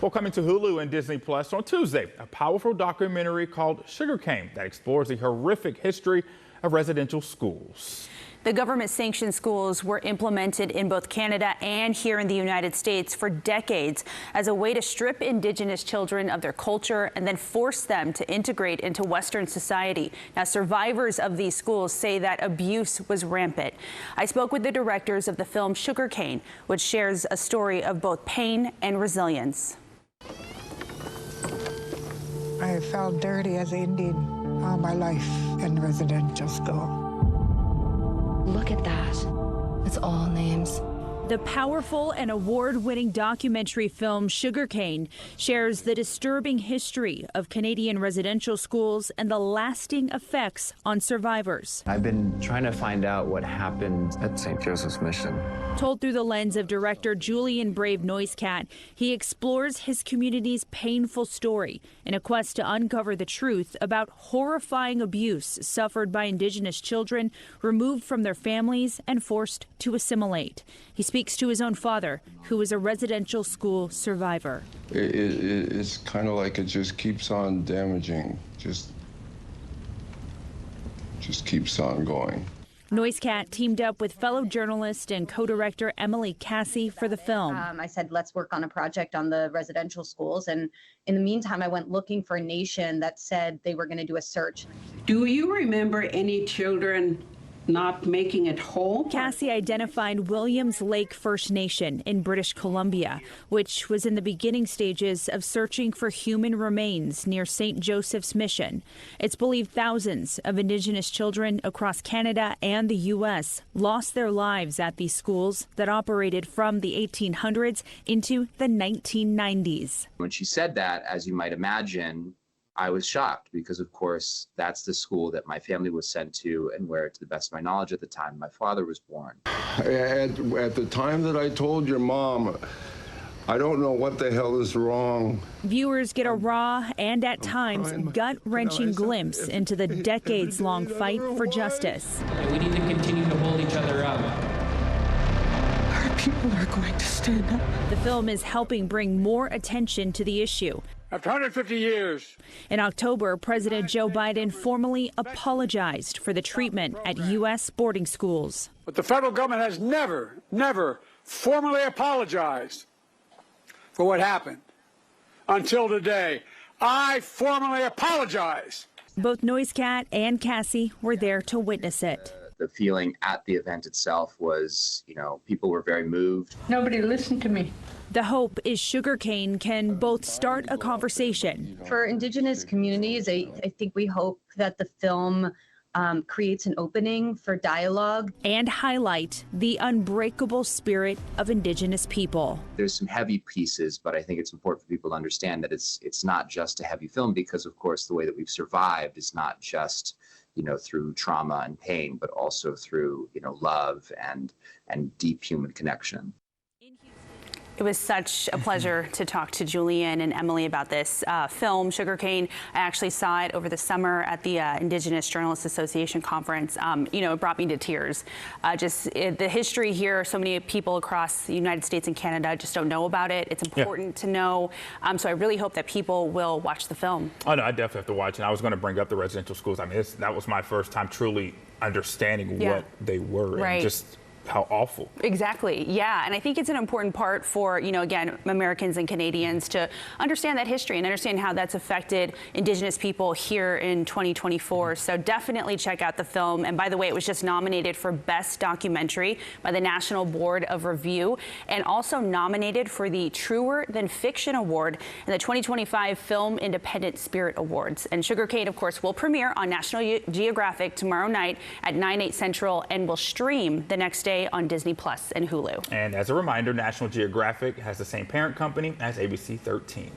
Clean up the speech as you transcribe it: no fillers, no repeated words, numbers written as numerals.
Well, coming to Hulu and Disney Plus on Tuesday, a powerful documentary called Sugarcane that explores the horrific history of residential schools. The government-sanctioned schools were implemented in both Canada and here in the United States for decades as a way to strip Indigenous children of their culture and then force them to integrate into Western society. Now, survivors of these schools say that abuse was rampant. I spoke with the directors of the film Sugarcane, which shares a story of both pain and resilience. I felt dirty as an Indian all my life in residential school. Look at that. It's all names. The powerful and award-winning documentary film Sugarcane shares the disturbing history of Canadian residential schools and the lasting effects on survivors. I've been trying to find out what happened at St. Joseph's Mission. Told through the lens of director Julian Brave Noisecat, he explores his community's painful story in a quest to uncover the truth about horrifying abuse suffered by Indigenous children removed from their families and forced to assimilate. He speaks to his own father, who was a residential school survivor. It's kind of like it just keeps on damaging, just keeps on going. Noisecat teamed up with fellow journalist and co-director Emily Cassie for the film. I said, let's work on a project on the residential schools. And in the meantime, I went looking for a nation that said they were going to do a search. Do you remember any children not making it home? Cassie identified Williams Lake First Nation in British Columbia, which was in the beginning stages of searching for human remains near St. Joseph's Mission. It's believed thousands of Indigenous children across Canada and the U.S. lost their lives at these schools that operated from the 1800s into the 1990s. When she said that, as you might imagine, I was shocked because, of course, that's the school that my family was sent to and where, to the best of my knowledge at the time, my father was born. At the time that I told your mom, I don't know what the hell is wrong. Viewers get a raw and at times gut-wrenching glimpse into the decades-long fight for justice. We need to continue to hold each other up. Our people are going to stand up. The film is helping bring more attention to the issue. After 150 years. In October, President Joe Biden formally apologized for the treatment at U.S. boarding schools. But the federal government has never formally apologized for what happened until today. I formally apologize. Both Noisecat and Cassie were there to witness it. The feeling at the event itself was, people were very moved. Nobody listened to me. The hope is Sugarcane can both start a conversation. For Indigenous communities, I think we hope that the film creates an opening for dialogue. And highlight the unbreakable spirit of Indigenous people. There's some heavy pieces, but I think it's important for people to understand that it's not just a heavy film because, of course, the way that we've survived is not just through trauma and pain, but also through, love and deep human connection. It was such a pleasure to talk to Julian and Emily about this film, Sugarcane. I actually saw it over the summer at the Indigenous Journalists Association conference. It brought me to tears. The history here, so many people across the United States and Canada just don't know about it. It's important to know. So I really hope that people will watch the film. Oh, no, I definitely have to watch it. I was going to bring up the residential schools. I mean, that was my first time truly understanding what they were. Right. And just how awful. Exactly. Yeah. And I think it's an important part for, again, Americans and Canadians to understand that history and understand how that's affected Indigenous people here in 2024. So definitely check out the film. And by the way, it was just nominated for Best Documentary by the National Board of Review and also nominated for the Truer Than Fiction Award and the 2025 Film Independent Spirit Awards. And Sugarcane, of course, will premiere on National Geographic tomorrow night at 9/8 Central and will stream the next day on Disney Plus and Hulu. And as a reminder, National Geographic has the same parent company as ABC 13.